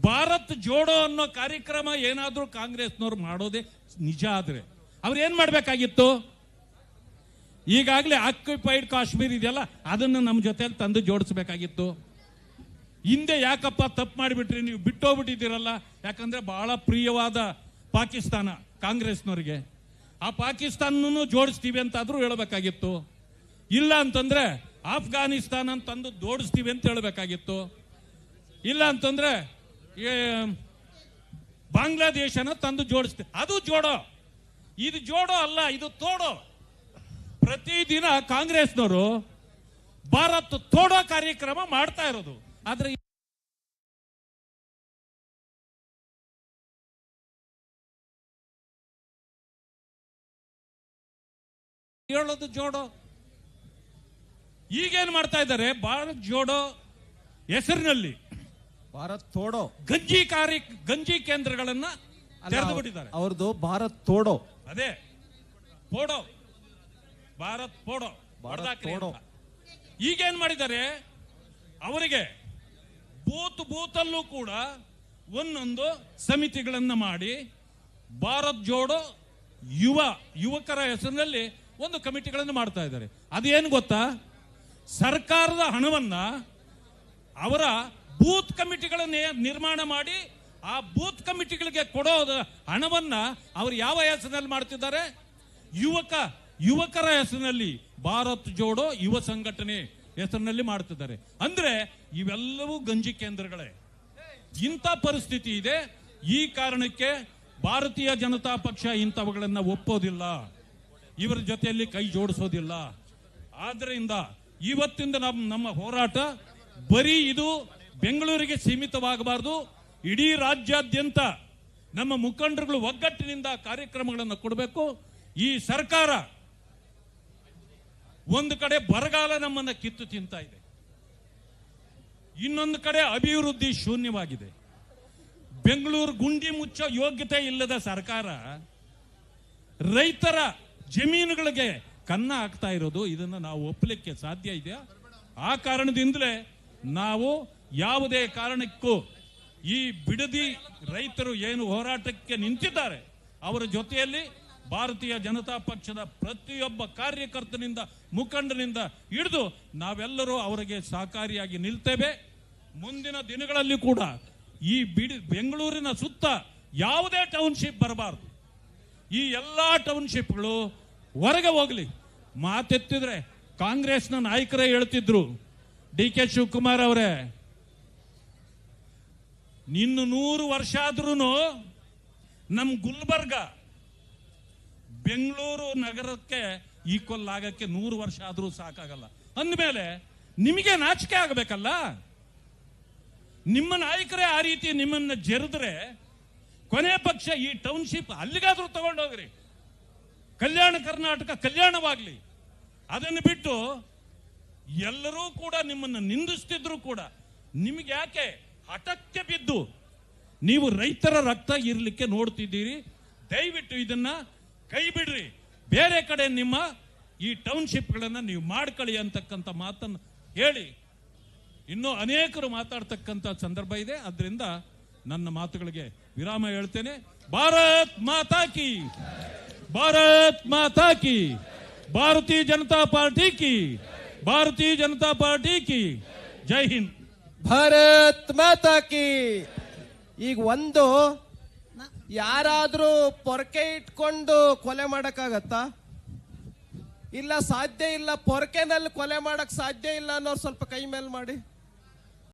ಭಾರತ್ ಜೋಡೋ ಅನ್ನೋ ಕಾರ್ಯಕ್ರಮ ಏನಾದ್ರೂ ಕಾಂಗ್ರೆಸ್ನವ್ರು ಮಾಡೋದೇ ನಿಜ ಆದ್ರೆ ಅವ್ರು ಏನ್ ಮಾಡ್ಬೇಕಾಗಿತ್ತು? ಈಗಾಗಲೇ ಆಕ್ಯುಪೈಡ್ ಕಾಶ್ಮೀರ್ ಇದೆಯಲ್ಲ, ಅದನ್ನು ನಮ್ಮ ಜೊತೆಲಿ ತಂದು ಜೋಡಿಸಬೇಕಾಗಿತ್ತು. ಹಿಂದೆ ಯಾಕಪ್ಪ ತಪ್ಪು ಮಾಡಿಬಿಟ್ರಿ, ನೀವು ಬಿಟ್ಟೋಗ್ಬಿಟ್ಟಿದ್ದೀರಲ್ಲ? ಯಾಕಂದ್ರೆ ಬಹಳ ಪ್ರಿಯವಾದ ಪಾಕಿಸ್ತಾನ ಕಾಂಗ್ರೆಸ್ನವರಿಗೆ. ಆ ಪಾಕಿಸ್ತಾನನ್ನು ಜೋಡಿಸ್ತೀವಿ ಅಂತಾದ್ರೂ ಹೇಳಬೇಕಾಗಿತ್ತು. ಇಲ್ಲ ಅಂತಂದ್ರೆ ಆಫ್ಘಾನಿಸ್ತಾನ ತಂದು ಜೋಡಿಸ್ತೀವಿ ಅಂತ ಹೇಳಬೇಕಾಗಿತ್ತು. ಇಲ್ಲ ಅಂತಂದ್ರೆ ಬಾಂಗ್ಲಾದೇಶನ ತಂದು ಜೋಡಿಸ್ತೀವಿ. ಅದು ಜೋಡೋ. ಇದು ಜೋಡೋ ಅಲ್ಲ, ಇದು ತೋಡೋ. ಪ್ರತಿದಿನ ಕಾಂಗ್ರೆಸ್ನವರು ಭಾರತ್ ತೋಡೋ ಕಾರ್ಯಕ್ರಮ ಮಾಡ್ತಾ ಇರೋದು. ಆದ್ರೆ ಹೇಳೋದು ಜೋಡೋ. ಈಗೇನ್ ಮಾಡ್ತಾ ಇದ್ದಾರೆ, ಭಾರತ್ ಜೋಡೋ ಹೆಸರಿನಲ್ಲಿ
ಭಾರತ್ ತೋಡೋ
ಗಂಜಿ ಕೇಂದ್ರಗಳನ್ನ ತೆರೆದು ಬಿಟ್ಟಿದ್ದಾರೆ.
ಅವ್ರದ್ದು ಭಾರತ್ ತೋಡೋ,
ಅದೇ ಪೋಡೋ, ಭಾರತ್ ಪೋಡೋ. ಈಗೇನ್ ಮಾಡಿದ್ದಾರೆ, ಅವರಿಗೆ ಬೂತಲ್ಲೂ ಕೂಡ ಒಂದೊಂದು ಸಮಿತಿಗಳನ್ನ ಮಾಡಿ ಭಾರತ್ ಜೋಡೋ ಯುವಕರ ಹೆಸರಿನಲ್ಲಿ ಒಂದು ಕಮಿಟಿಗಳನ್ನು ಮಾಡ್ತಾ ಇದ್ದಾರೆ. ಅದೇನು ಗೊತ್ತಾ, ಸರ್ಕಾರದ ಹಣವನ್ನ ಅವರ ಬೂತ್ ಕಮಿಟಿಗಳನ್ನ ನಿರ್ಮಾಣ ಮಾಡಿ ಆ ಬೂತ್ ಕಮಿಟಿಗಳಿಗೆ ಕೊಡೋ ಹಣವನ್ನ ಅವರು ಯಾವ ಹೆಸರಿನಲ್ಲಿ ಮಾಡ್ತಿದ್ದಾರೆ? ಯುವಕರ ಹೆಸರಿನಲ್ಲಿ ಭಾರತ್ ಜೋಡೋ ಯುವ ಸಂಘಟನೆ ಹೆಸರಿನಲ್ಲಿ ಮಾಡ್ತಿದ್ದಾರೆ. ಅಂದ್ರೆ ಇವೆಲ್ಲವೂ ಗಂಜಿ ಕೇಂದ್ರಗಳೇ. ಇಂಥ ಪರಿಸ್ಥಿತಿ ಇದೆ. ಈ ಕಾರಣಕ್ಕೆ ಭಾರತೀಯ ಜನತಾ ಪಕ್ಷ ಇಂಥವುಗಳನ್ನ ಒಪ್ಪೋದಿಲ್ಲ, ಇವರ ಜೊತೆಯಲ್ಲಿ ಕೈ ಜೋಡಿಸೋದಿಲ್ಲ. ಆದ್ರಿಂದ ಇವತ್ತಿಂದ ನಮ್ಮ ಹೋರಾಟ ಬರೀ ಇದು ಬೆಂಗಳೂರಿಗೆ ಸೀಮಿತವಾಗಬಾರದು. ಇಡೀ ರಾಜ್ಯಾದ್ಯಂತ ನಮ್ಮ ಮುಖಂಡರುಗಳು ಒಗ್ಗಟ್ಟಿನಿಂದ ಕಾರ್ಯಕ್ರಮಗಳನ್ನು ಕೊಡಬೇಕು. ಈ ಸರ್ಕಾರ ಒಂದು ಕಡೆ ಬರಗಾಲ ನಮ್ಮನ್ನ ಕಿತ್ತು ತಿಂತಾ ಇದೆ, ಇನ್ನೊಂದು ಕಡೆ ಅಭಿವೃದ್ಧಿ ಶೂನ್ಯವಾಗಿದೆ. ಬೆಂಗಳೂರು ಗುಂಡಿ ಮುಚ್ಚೋ ಯೋಗ್ಯತೆ ಇಲ್ಲದ ಸರ್ಕಾರ ರೈತರ ಜಮೀನುಗಳಿಗೆ ಕನ್ನ ಹಾಕ್ತಾ ಇರೋದು, ಇದನ್ನ ನಾವು ಒಪ್ಪಲಿಕ್ಕೆ ಸಾಧ್ಯ ಇದೆಯಾ? ಆ ಕಾರಣದಿಂದಲೇ ನಾವು ಯಾವುದೇ ಕಾರಣಕ್ಕೂ ಈ ಬಿಡದಿ ರೈತರು ಏನು ಹೋರಾಟಕ್ಕೆ ನಿಂತಿದ್ದಾರೆ ಅವರ ಜೊತೆಯಲ್ಲಿ ಭಾರತೀಯ ಜನತಾ ಪಕ್ಷದ ಪ್ರತಿಯೊಬ್ಬ ಕಾರ್ಯಕರ್ತನಿಂದ ಮುಖಂಡನಿಂದ ಹಿಡಿದು ನಾವೆಲ್ಲರೂ ಅವರಿಗೆ ಸಹಕಾರಿಯಾಗಿ ನಿಲ್ತೇವೆ. ಮುಂದಿನ ದಿನಗಳಲ್ಲಿ ಕೂಡ ಈ ಬೆಂಗಳೂರಿನ ಸುತ್ತ ಯಾವುದೇ ಟೌನ್ಶಿಪ್ ಬರಬಾರದು. ಈ ಎಲ್ಲಾ ಟೌನ್ಶಿಪ್ಗಳು ಹೊರಗೆ ಹೋಗಲಿ. ಮಾತೆತ್ತಿದ್ರೆ ಕಾಂಗ್ರೆಸ್ನ ನಾಯಕರೇ ಹೇಳ್ತಿದ್ರು, ಡಿ ಕೆ ಶಿವಕುಮಾರ್ ಅವರೇ, ಇನ್ನು 100 ವರ್ಷ ಆದ್ರೂ ನಮ್ ಗುಲ್ಬರ್ಗ ಬೆಂಗಳೂರು ನಗರಕ್ಕೆ ಈಕ್ವಲ್ ಆಗಕ್ಕೆ 100 ವರ್ಷ ಆದ್ರೂ ಸಾಕಾಗಲ್ಲ ಅಂದಮೇಲೆ ನಿಮಗೆ ನಾಚಿಕೆ ಆಗಬೇಕಲ್ಲ. ನಿಮ್ಮ ನಾಯಕರೇ ಆ ರೀತಿ ನಿಮ್ಮನ್ನ ಜರಿದ್ರೆ ಕೊನೆ ಪಕ್ಷ ಈ ಟೌನ್ಶಿಪ್ ಅಲ್ಲಿಗಾದ್ರೂ ತಗೊಂಡೋಗ್ರಿ, ಕಲ್ಯಾಣ ಕರ್ನಾಟಕ ಕಲ್ಯಾಣವಾಗ್ಲಿ. ಅದನ್ನು ಬಿಟ್ಟು ಎಲ್ಲರೂ ಕೂಡ ನಿಮ್ಮನ್ನು ನಿಂದಿಸ್ತಿದ್ರು ಕೂಡ ನಿಮ್ಗೆ ಯಾಕೆ ಹಠಕ್ಕೆ ಬಿದ್ದು ನೀವು ರೈತರ ರಕ್ತ ಇರ್ಲಿಕ್ಕೆ ನೋಡ್ತಿದ್ದೀರಿ? ದಯವಿಟ್ಟು ಇದನ್ನ ಕೈ ಬಿಡ್ರಿ. ಬೇರೆ ಕಡೆ ನಿಮ್ಮ ಈ ಟೌನ್ಶಿಪ್ಗಳನ್ನ ನೀವು ಮಾಡ್ಕೊಳ್ಳಿ ಅಂತಕ್ಕಂಥ ಮಾತನ್ನು ಹೇಳಿ. ಇನ್ನೂ ಅನೇಕರು ಮಾತಾಡ್ತಕ್ಕಂಥ ಸಂದರ್ಭ ಇದೆ. ಅದರಿಂದ ನನ್ನ ಮಾತುಗಳಿಗೆ ವಿರಾಮ ಹೇಳ್ತೇನೆ. ಭಾರತ್ ಮಾತಾ ಕಿ, ಭಾರತ್ ಮಾತಾ ಕಿ, ಭಾರತೀಯ ಜನತಾ ಪಾರ್ಟಿ ಕಿ, ಭಾರತೀಯ ಜನತಾ ಪಾರ್ಟಿ ಕಿ. ಜೈ ಹಿಂದ್.
ಭಾರತ್ ಮಾತಾ ಕಿ. ಈಗ ಒಂದು ಯಾರಾದ್ರೂ ಪೊರಕೆ ಇಟ್ಕೊಂಡು ಕೊಲೆ ಮಾಡಕ್ಕಾಗತ್ತಾ? ಇಲ್ಲ, ಸಾಧ್ಯ ಇಲ್ಲ. ಪೊರಕೆನಲ್ಲಿ ಕೊಲೆ ಮಾಡಕ್ ಸಾಧ್ಯ ಇಲ್ಲ ಅನ್ನೋರು ಸ್ವಲ್ಪ ಕೈ ಮೇಲೆ ಮಾಡಿ.